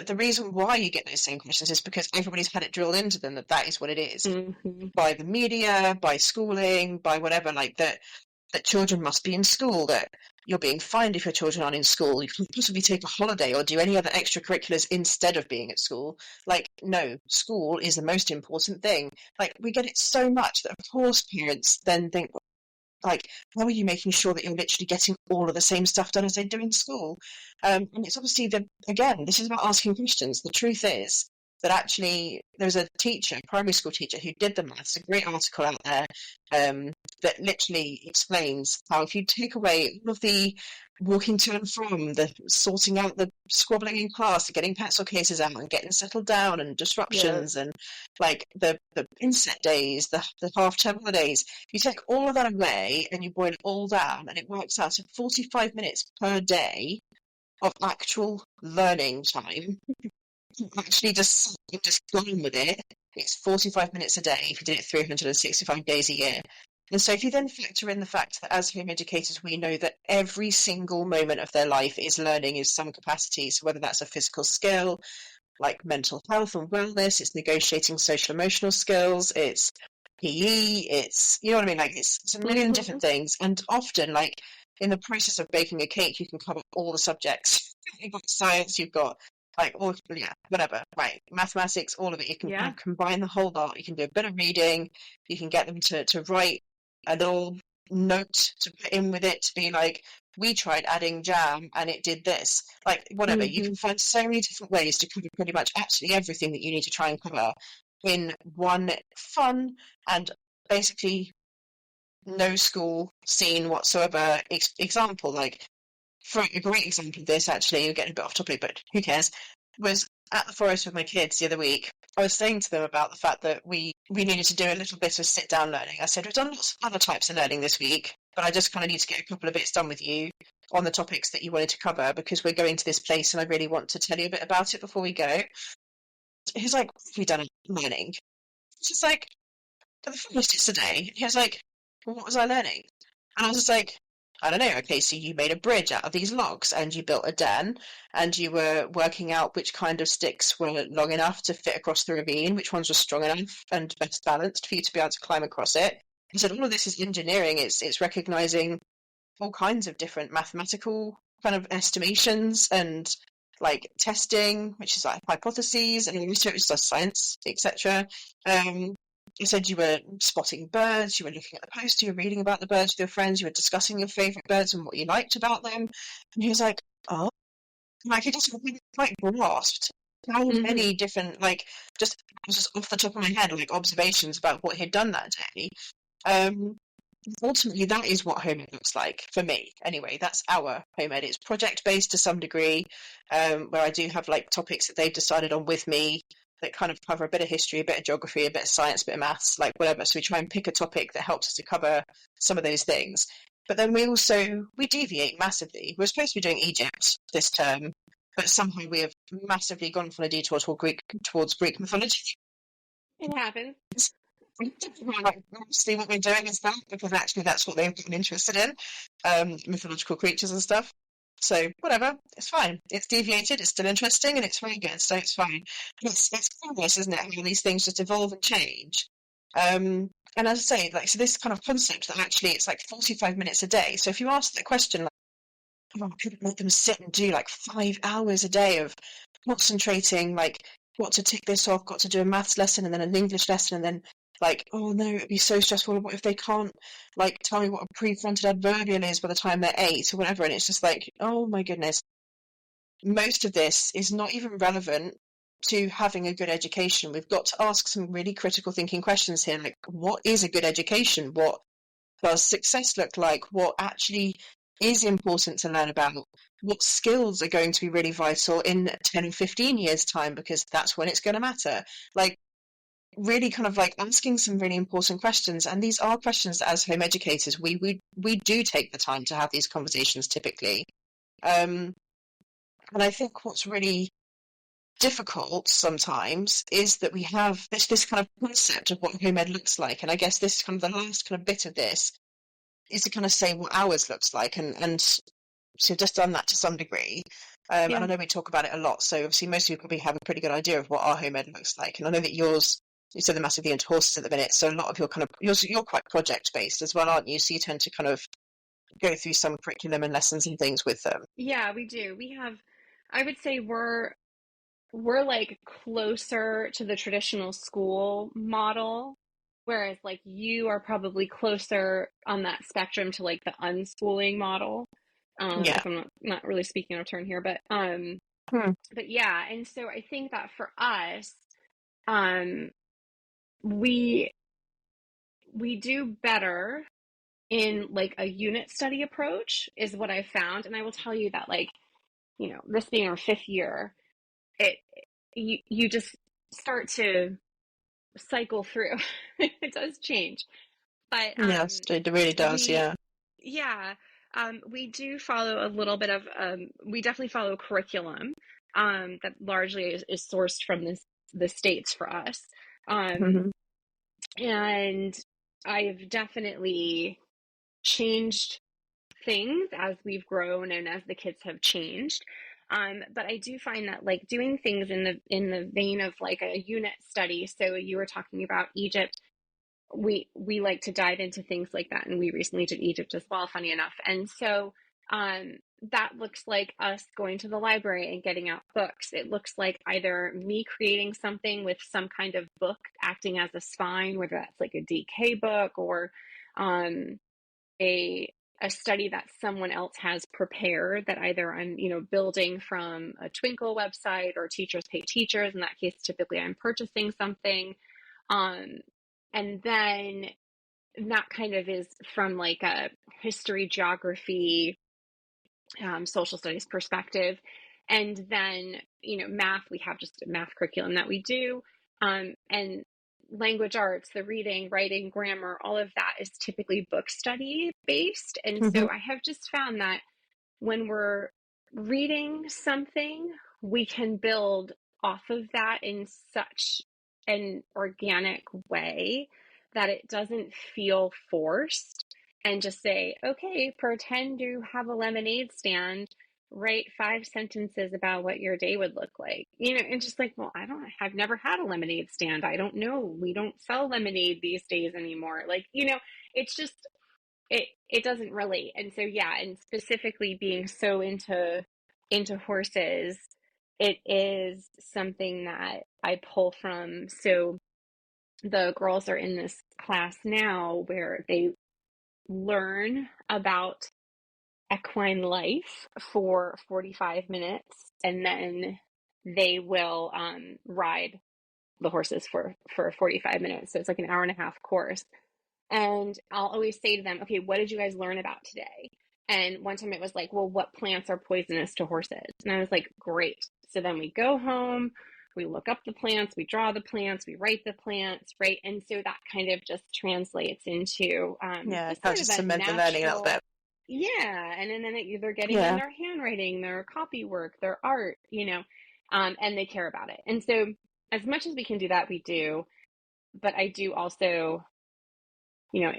the reason why you get those same questions is because everybody's had it drilled into them that that is what it is,
Hmm.
by the media, by schooling, by whatever, like that children must be in school, that you're being fined if your children aren't in school, you can possibly take a holiday or do any other extracurriculars instead of being at school. Like, no, school is the most important thing. Like, we get it so much that, of course, parents then think, like, how are you making sure that you're literally getting all of the same stuff done as they do in school? And it's obviously again, this is about asking questions. The truth is that actually there's a teacher, primary school teacher, who did the maths, a great article out there, that literally explains how if you take away all of the walking to and from, the sorting out, the squabbling in class, the getting pencil cases out and getting settled down and
Yeah.
disruptions and like the inset days, the half term holidays, you take all of that away and you boil it all down, and it works out to 45 minutes per day of actual learning time. Actually, just go on with it. It's 45 minutes a day if you did it 365 days a year. And so, if you then factor in the fact that as home educators, we know that every single moment of their life is learning in some capacity. So, whether that's a physical skill, like mental health and wellness, it's negotiating social emotional skills, it's PE, it's, you know what I mean? Like, it's a million different
Hmm.
things. And often, like, in the process of baking a cake, you can cover all the subjects. You've got science, you've got like all, yeah, whatever, right? Mathematics, all of it. You can kind
Yeah.
of combine the whole lot. You can do a bit of reading. You can get them to write a little note to put in with it to be like, we tried adding jam and it did this. Like, whatever. You
Hmm.
can find so many different ways to cover pretty much absolutely everything that you need to try and cover in one fun and basically no school scene whatsoever example. Like, for a great example of this, actually, you're getting a bit off topic, but who cares? Was at the forest with my kids the other week. I was saying to them about the fact that we needed to do a little bit of sit down learning. I said, we've done lots of other types of learning this week, but I just kind of need to get a couple of bits done with you on the topics that you wanted to cover, because we're going to this place and I really want to tell you a bit about it before we go. he's like, what have you done learning? She's like, for the first yesterday. He was like, well, what was I learning? And I was just like, I don't know. Okay, so you made a bridge out of these logs and you built a den and you were working out which kind of sticks were long enough to fit across the ravine, which ones were strong enough and best balanced for you to be able to climb across it. I said, all of this is engineering. It's recognizing all kinds of different mathematical kind of estimations and like testing, which is like hypotheses, and research is science, etc. You said you were spotting birds, you were looking at the post, you were reading about the birds with your friends, you were discussing your favourite birds and what you liked about them. And he was like, oh, like he just really quite grasped how
Hmm.
many different, like, just off the top of my head, like observations about what he'd done that day. Um, Ultimately, that is what home ed looks like for me. Anyway, that's our home ed. It's project based to some degree, where I do have like topics that they've decided on with me that kind of cover a bit of history, a bit of geography, a bit of science, a bit of maths, like whatever. So we try and pick a topic that helps us to cover some of those things. But then we deviate massively. We're supposed to be doing Egypt this term, but somehow we have massively gone on a detour towards Greek mythology.
It happens.
Like, mostly what we're doing is that because actually that's what they've been interested in, mythological creatures and stuff. So whatever, it's fine. It's deviated. It's still interesting, and it's very good. So it's fine. It's curious, isn't it? How these things just evolve and change. And as I say, like so, this kind of concept that actually it's like 45 minutes a day. So if you ask the question, like, oh, I couldn't make them sit and do like 5 hours a day of concentrating, like got to tick this off, got to do a maths lesson and then an English lesson and then like, oh no, it'd be so stressful. What if they can't like tell me what a prefronted adverbial is by the time they're 8 or whatever? And it's just like, oh my goodness, most of this is not even relevant to having a good education. We've got to ask some really critical thinking questions here, like what is a good education? What does success look like? What actually is important to learn about? What skills are going to be really vital in 10 or 15 years' time? Because that's when it's going to matter. Like, really kind of like asking some really important questions. And these are questions that, as home educators, we do take the time to have these conversations typically. Um, and I think what's really difficult sometimes is that we have this kind of concept of what home ed looks like. And I guess this is kind of the last kind of bit of this is to kind of say what ours looks like, and so just done that to some degree. And I
Yeah.
know we talk about it a lot, so obviously most of you probably have a pretty good idea of what our home ed looks like. And I know that yours, you said they're massively into horses at the minute, so a lot of your kind of you're quite project based as well, aren't you? So you tend to kind of go through some curriculum and lessons and things with them.
Yeah, we do. We have, I would say we're like closer to the traditional school model, whereas like you are probably closer on that spectrum to like the unschooling model.
Yeah.
If I'm not really speaking out of turn here,
Hmm.
but yeah, and so I think that for us, um, we we do better in like a unit study approach is what I found, and I will tell you that like this being our fifth year, it you just start to cycle through. It does change, but
Yes, it really does.
we
Yeah.
yeah, we do follow a little bit of we definitely follow curriculum that largely is sourced from the states for us, um,
Hmm.
and I've definitely changed things as we've grown and as the kids have changed. But I do find that like doing things in the vein of like a unit study. So you were talking about Egypt. We like to dive into things like that, and we recently did Egypt as well, funny enough. And so that looks like us going to the library and getting out books. It looks like either me creating something with some kind of book acting as a spine, whether that's like a DK book or um, a a study that someone else has prepared that either I'm, building from a Twinkle website or Teachers Pay Teachers. In that case, typically I'm purchasing something. Um, and then that kind of is from like a history, geography, social studies perspective. And then, math, we have just a math curriculum that we do. And language arts, the reading, writing, grammar, all of that is typically book study based. And
Hmm.
so I have just found that when we're reading something, we can build off of that in such an organic way that it doesn't feel forced, and just say, okay, pretend you have a lemonade stand, write 5 sentences about what your day would look like. And just like, well, I've never had a lemonade stand. I don't know. We don't sell lemonade these days anymore. Like, it's just, it doesn't relate. And so, yeah, and specifically being so into horses, it is something that I pull from. So the girls are in this class now where they learn about equine life for 45 minutes, and then they will ride the horses for 45 minutes. So it's like an hour and a half course. And I'll always say to them, okay, what did you guys learn about today? And one time it was like, well, what plants are poisonous to horses? And I was like, great. So then we go home, we look up the plants, we draw the plants, we write the plants, right? And so that kind of just translates into
Yeah,
just
kind of
sort of
just
a
cement the learning a little
natural,
bit.
yeah. And then they're getting in
Yeah.
their handwriting, their copy work, their art, and they care about it. And so as much as we can do that, we do. But I do also, you know,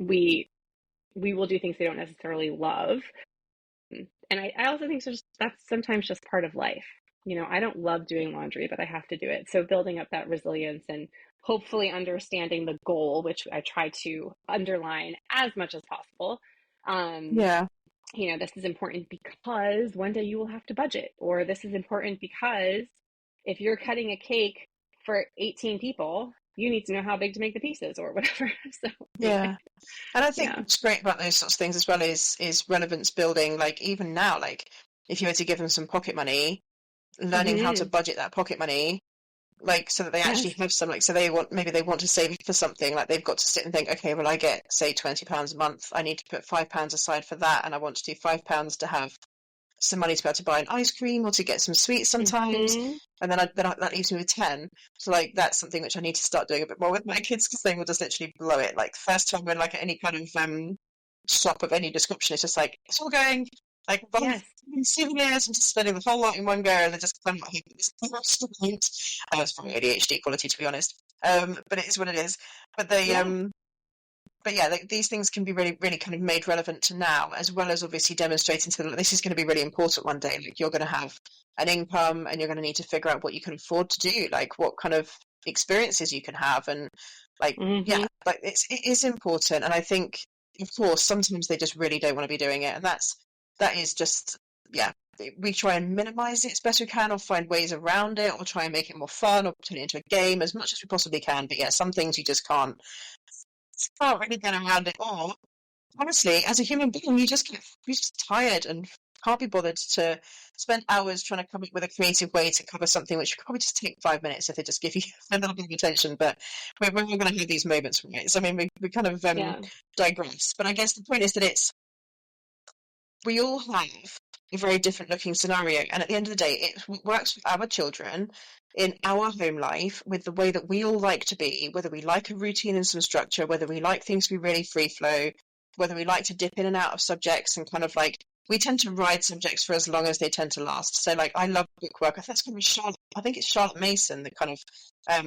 we we will do things they don't necessarily love. And I also think that's sometimes just part of life. I don't love doing laundry, but I have to do it. So building up that resilience and hopefully understanding the goal, which I try to underline as much as possible. Um,
Yeah.
this is important because one day you will have to budget, or this is important because if you're cutting a cake for 18 people, you need to know how big to make the pieces or whatever. So anyway,
Yeah. And I think
yeah.
what's great about those sorts of things as well is relevance building. Like even now, like if you were to give them some pocket money, learning how to
Hmm.
budget that pocket money, like so that they actually
Yes.
have some, like so maybe they want to save for something, like they've got to sit and think, okay, well I get say £20 a month, I need to put £5 aside for that, and I want to do £5 to have some money to be able to buy an ice cream or to get some sweets sometimes,
Hmm.
and that leaves me with 10. So like that's something which I need to start doing a bit more with my kids, because they will just literally blow it. Like the first time we're like at any kind of shop of any description, it's just like it's all going like buying
Yes.
souvenirs and just spending the whole lot in one go, and they're just kind of like this restaurant. It's probably ADHD quality, to be honest. But it is what it is. But they
Yeah.
but yeah, like, these things can be really, really kind of made relevant to now, as well as obviously demonstrating to them that this is going to be really important one day. Like you're going to have an income, and you're going to need to figure out what you can afford to do, like what kind of experiences you can have, and like yeah,
Hmm.
like it is important. And I think, of course, sometimes they just really don't want to be doing it, and that is just yeah. We try and minimize it as best we can, or find ways around it, or try and make it more fun, or turn it into a game as much as we possibly can. But yeah, some things you just can't really get around it. Or honestly, as a human being, you're just tired and can't be bothered to spend hours trying to come up with a creative way to cover something which could probably just take 5 minutes if they just give you a little bit of attention. But we're all going to have these moments, right? So I mean, we kind of
Yeah.
digress. But I guess the point is that we all have a very different looking scenario, and at the end of the day it works with our children in our home life with the way that we all like to be, whether we like a routine and some structure, whether we like things to be really free flow, whether we like to dip in and out of subjects, and kind of like we tend to ride subjects for as long as they tend to last. So like I love bookwork. I think it's going to be I think it's Charlotte Mason, the kind of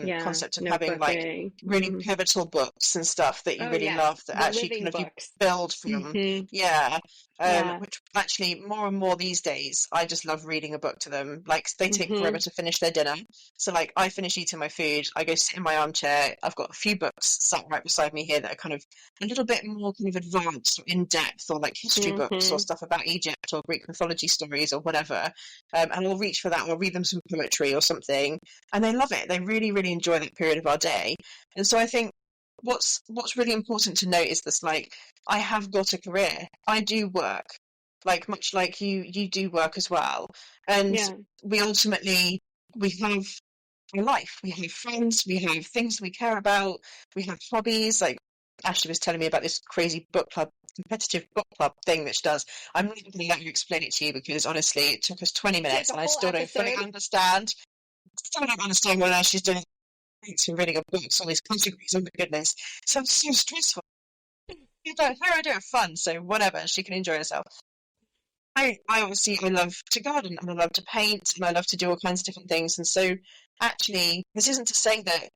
Yeah.
concept of having
Notebook
like
reading.
really pivotal books and stuff that you
Oh,
really
yes.
love, that
The
actually kind
living
of you
books.
build from.
Hmm.
Yeah.
Yeah.
Which actually more and more these days, I just love reading a book to them. Like they take forever
Hmm.
to finish their dinner. So like I finish eating my food, I go sit in my armchair. I've got a few books sat right beside me here that are kind of a little bit more kind of advanced or in depth, or like history books or
Hmm.
stuff about Egypt or Greek mythology stories or whatever. And I'll reach for that, or read them some poetry or something. And they love it. They really, really enjoy that period of our day. And so I think what's really important to note is this, like I have got a career. I do work, like much like you do work as well. And
Yeah.
we ultimately we have a life. We have friends, we have things we care about, we have hobbies. Like Ashley was telling me about this crazy book club, competitive book club thing that she does. I'm not going to let you explain it to you, because honestly it took us 20
Take
minutes
a
and I
whole
still don't fully
episode.
understand. Still don't understand what else she's doing. Thanks for reading a book, all these categories, oh my goodness. Sounds so stressful. You don't, her idea of fun, so whatever, she can enjoy herself. I obviously I love to garden and I love to paint and I love to do all kinds of different things. And so actually, this isn't to say that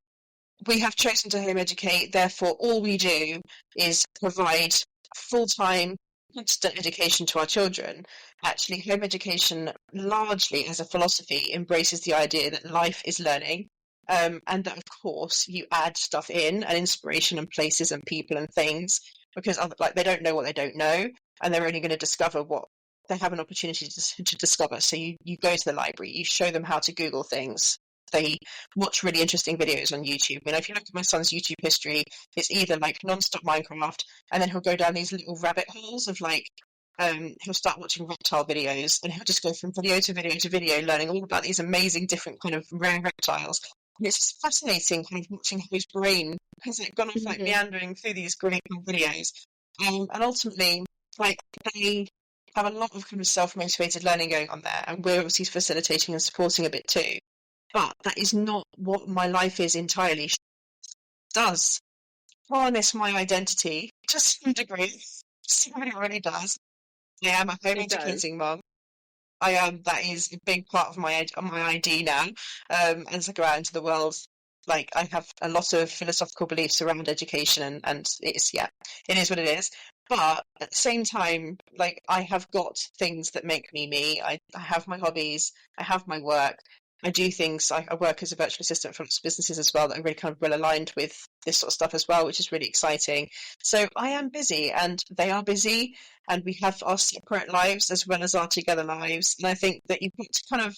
we have chosen to home educate, therefore all we do is provide full-time, constant education to our children. Actually, home education largely as a philosophy embraces the idea that life is learning. And that of course you add stuff in and inspiration and places and people and things because like they don't know what they don't know and they're only going to discover what they have an opportunity to discover. So you go to the library, you show them how to Google things. They watch really interesting videos on YouTube. If you look at my son's YouTube history, it's either like non-stop Minecraft, and then he'll go down these little rabbit holes of like, he'll start watching reptile videos, and he'll just go from video to video to video, learning all about these amazing different kind of rare reptiles. And it's just fascinating kind of watching how his brain has like gone off like meandering through these great videos. And ultimately, like they have a lot of kind of self-motivated learning going on there, and we're obviously facilitating and supporting a bit too. But that is not what my life is entirely. It does harness my identity to some degree. Somebody really does. I am a home educating mum. I am. That is a big part of my ID now. As I go out into the world, like I have a lot of philosophical beliefs around education, and it's it is what it is. But at the same time, like I have got things that make me me. I have my hobbies. I have my work. I do things. I work as a virtual assistant for lots of businesses as well that are really kind of well aligned with this sort of stuff as well, which is really exciting. So I am busy and they are busy and we have our separate lives as well as our together lives. And I think that you've got to kind of,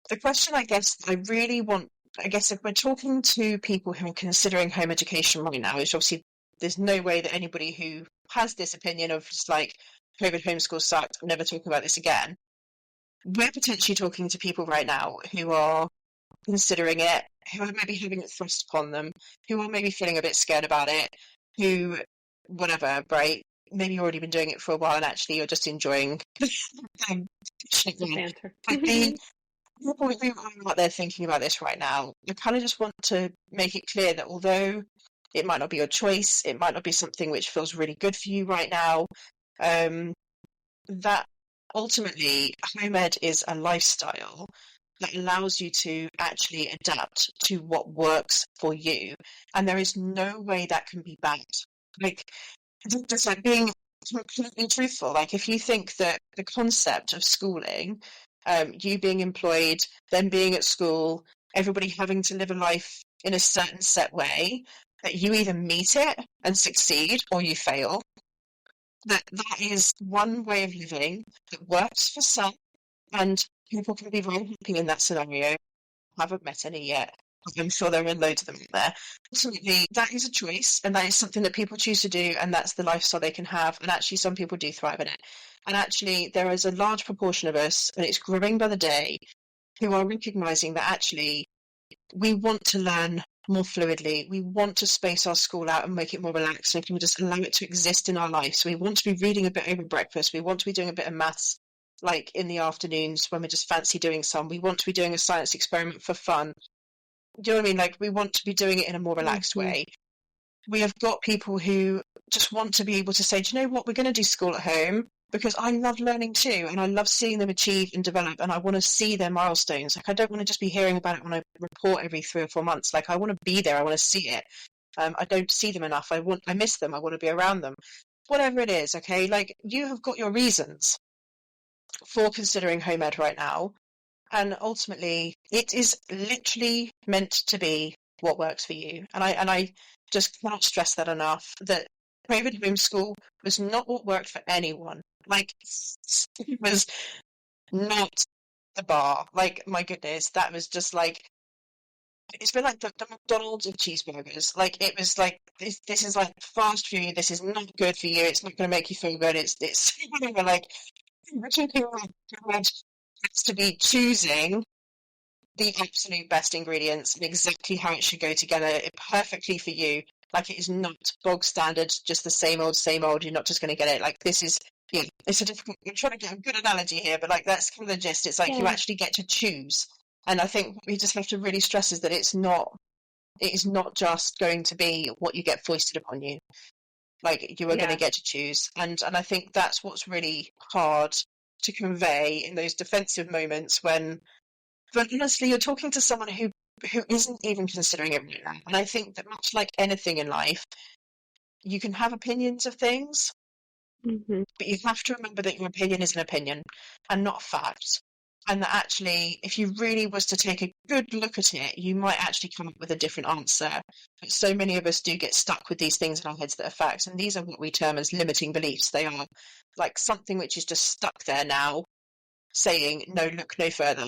the question I guess I really want, I guess if we're talking to people who are considering home education right now, which obviously there's no way that anybody who has this opinion of just like COVID homeschool sucked, I'm never talking about this again. We're potentially talking to people right now who are considering it, who are maybe having it thrust upon them, who are maybe feeling a bit scared about it, who, whatever, right? Maybe you've already been doing it for a while and actually you're just enjoying
the banter.
But the people who are out there thinking about this right now, I kind of just want to make it clear that although it might not be your choice, it might not be something which feels really good for you right now, that ultimately, home ed is a lifestyle that allows you to actually adapt to what works for you. And there is no way that can be bad. Like, just like being completely truthful. Like, if you think that the concept of schooling, you being employed, then being at school, everybody having to live a life in a certain set way, that you either meet it and succeed or you fail, that is one way of living that works for some, and people can be very happy in that scenario. I haven't met any yet. I'm sure there are loads of them out there. Ultimately, that is a choice, and that is something that people choose to do, and that's the lifestyle they can have. And actually, some people do thrive in it. And actually, there is a large proportion of us, and it's growing by the day, who are recognizing that actually we want to learn more fluidly. We want to space our school out and make it more relaxed, and we just allow it to exist in our life. So we want to be reading a bit over breakfast. We want to be doing a bit of maths, like in the afternoons when we're just fancy doing some. We want to be doing a science experiment for fun. Do you know what I mean? Like we want to be doing it in a more relaxed way. We have got people who just want to be able to say, do you know what, we're going to do school at home because I love learning too, and I love seeing them achieve and develop, and I want to see their milestones. Like I don't want to just be hearing about it when I report every 3 or 4 months. Like I want to be there. I want to see it. I don't see them enough. I miss them. I want to be around them. Whatever it is, okay? Like you have got your reasons for considering home ed right now, and ultimately it is literally meant to be what works for you. And I just cannot stress that enough, that private homeschool was not what worked for anyone. Like it was not the bar. Like my goodness, that was just like, it's been like the McDonald's of cheeseburgers. Like it was like this is like fast food. This is not good for you. It's not going to make you feel good. It's whatever. Like we're talking about has to be choosing the absolute best ingredients and exactly how it should go together perfectly for you. Like it is not bog standard, just the same old, same old. You're not just going to get it. Like this is, it's a difficult, I'm trying to get a good analogy here, but like that's kind of the gist. It's like you actually get to choose. And I think what we just have to really stress is that it is not just going to be what you get foisted upon you. Like, you are going to
Yeah.
get to choose. And I think that's what's really hard to convey in those defensive moments when, but honestly, you're talking to someone who isn't even considering it right now. And I think that much like anything in life, you can have opinions of things,
Hmm.
but you have to remember that your opinion is an opinion and not a fact. And that actually, if you really was to take a good look at it, you might actually come up with a different answer. But so many of us do get stuck with these things in our heads that are facts, and these are what we term as limiting beliefs. They are like something which is just stuck there now, saying, no, look no further.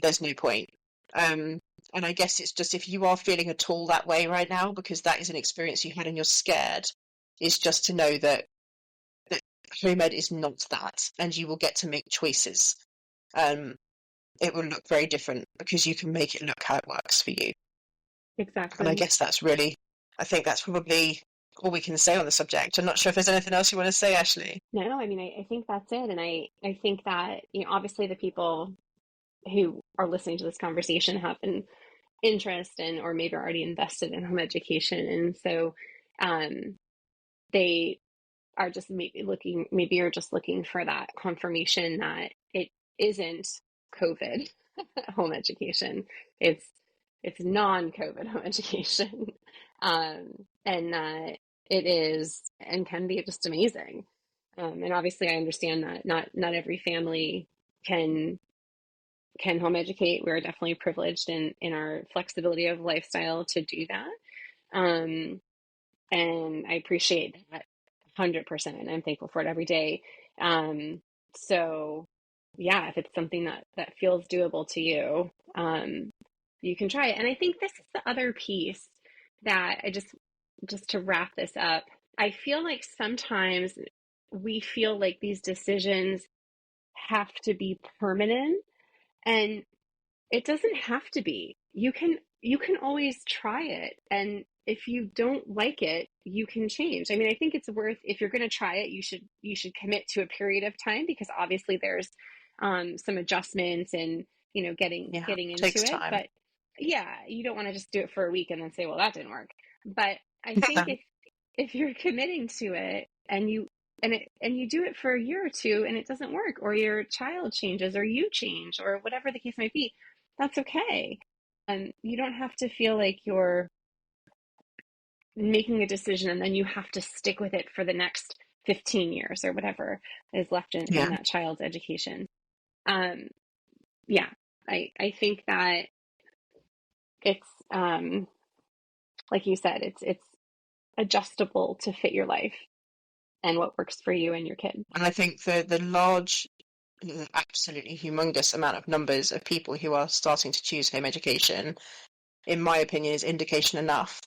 There's no point. Um, and I guess it's just if you are feeling at all that way right now, because that is an experience you had and you're scared, is just to know that home ed is not that, and you will get to make choices. Um, it will look very different because you can make it look how it works for you. And I
Exactly.
guess I think that's probably all we can say on the subject. I'm not sure if there's anything else you want to say, Ashley.
No, I mean, I think that's it. And I think that, obviously the people who are listening to this conversation have an interest in, or maybe already invested in home education. And so um, they are just maybe you're just looking for that confirmation that it isn't COVID home education. It's it's non-COVID home education, and that it is and can be just amazing. And obviously, I understand that not every family can home educate. We're definitely privileged in our flexibility of lifestyle to do that. Um, and I appreciate that 100%. And I'm thankful for it every day. So yeah, if it's something that feels doable to you, you can try it. And I think this is the other piece that just to wrap this up, I feel like sometimes we feel like these decisions have to be permanent, and it doesn't have to be. You can always try it, and if you don't like it, you can change. I mean, I think it's worth, if you're going to try it, you should commit to a period of time, because obviously there's some adjustments and
Yeah,
getting into
takes
it.
time.
But yeah, you don't want to just do it for a week and then say, well, that didn't work. But I think if you're committing to it, and you do it for a year or two and it doesn't work, or your child changes or you change or whatever the case might be, that's okay. You don't have to feel like you're making a decision and then you have to stick with it for the next 15 years or whatever is left in
Yeah.
that child's education. Um, yeah, I think that it's like you said, it's adjustable to fit your life and what works for you and your kid.
And I think the large, absolutely humongous amount of numbers of people who are starting to choose home education, in my opinion, is indication enough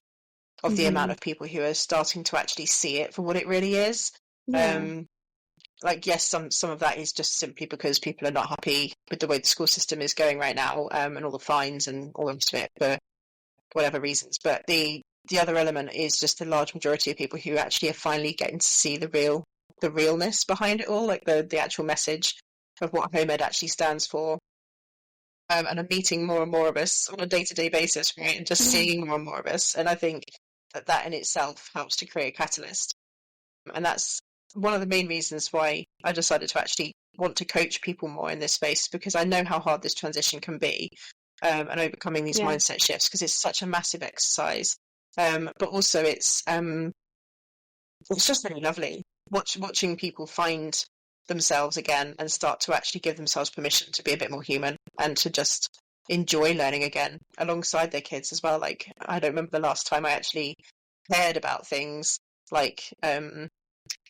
of the amount
Hmm.
of people who are starting to actually see it for what it really is.
Yeah,
Um, like, yes, some of that is just simply because people are not happy with the way the school system is going right now, and all the fines and all the rest of it for whatever reasons. But the other element is just the large majority of people who actually are finally getting to see the realness behind it all, like the actual message of what home ed actually stands for. And I'm meeting more and more of us on a day-to-day basis, right? And just
yeah,
seeing more and more of us. And I think that in itself helps to create a catalyst. And that's one of the main reasons why I decided to actually want to coach people more in this space, because I know how hard this transition can be, and overcoming these
yeah.
mindset shifts, because it's such a massive exercise. But also it's just really lovely watching people find themselves again and start to actually give themselves permission to be a bit more human and to just enjoy learning again alongside their kids as well. Like, I don't remember the last time I actually cared about things like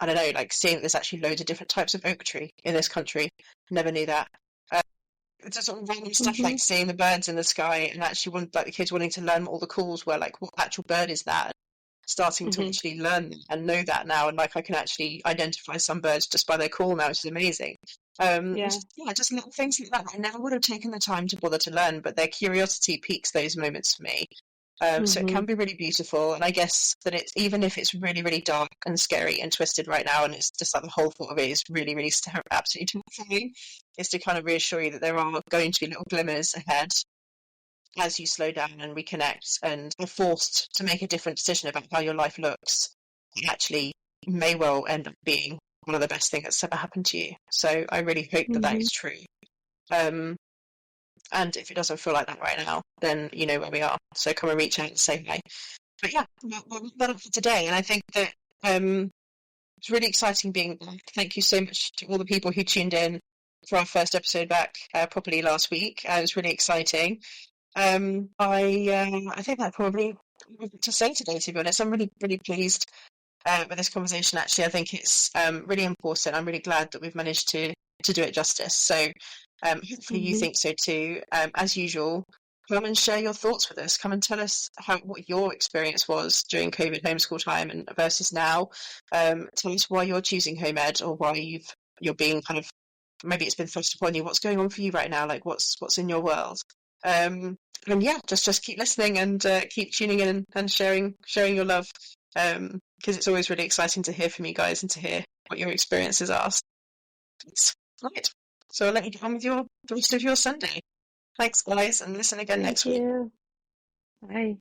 I don't know, like seeing that there's actually loads of different types of oak tree in this country. Never knew that. It's just sort of random stuff
Hmm.
like seeing the birds in the sky and actually like the kids wanting to learn what all the calls were, like what actual bird is that? Starting to
Hmm.
actually learn and know that now, and like I can actually identify some birds just by their call now, which is amazing.
Yeah.
Yeah, just little things like that I never would have taken the time to bother to learn, but their curiosity piques those moments for me. So it
Hmm.
can be really beautiful, and I guess that it's, even if it's really, really dark and scary and twisted right now, and it's just like the whole thought of it is really, really absolutely terrifying, is to kind of reassure you that there are going to be little glimmers ahead as you slow down and reconnect and are forced to make a different decision about how your life looks. Actually, may well end up being one of the best things that's ever happened to you. So I really hope that that
Hmm.
is true. Um, and if it doesn't feel like that right now, then you know where we are. So come and reach out and say hi. But yeah, we'll wrap that up for today. And I think that it's really exciting being back. Thank you so much to all the people who tuned in for our first episode back properly last week. It was really exciting. I think that probably to say today, to be honest. I'm really, really pleased with this conversation. Actually, I think it's really important. I'm really glad that we've managed to do it justice. So hopefully you
Hmm.
think so too. As usual, come and share your thoughts with us. Come and tell us what your experience was during COVID homeschool time and versus now. Tell us why you're choosing home ed or why you're being kind of maybe it's been thrust upon you. What's going on for you right now? Like what's in your world? And yeah, just keep listening and keep tuning in and sharing your love. Because it's always really exciting to hear from you guys and to hear what your experiences are. Right. So I'll let you get on with the rest of your Sunday. Thanks, guys, and listen again
Thank
next week.
you. Bye.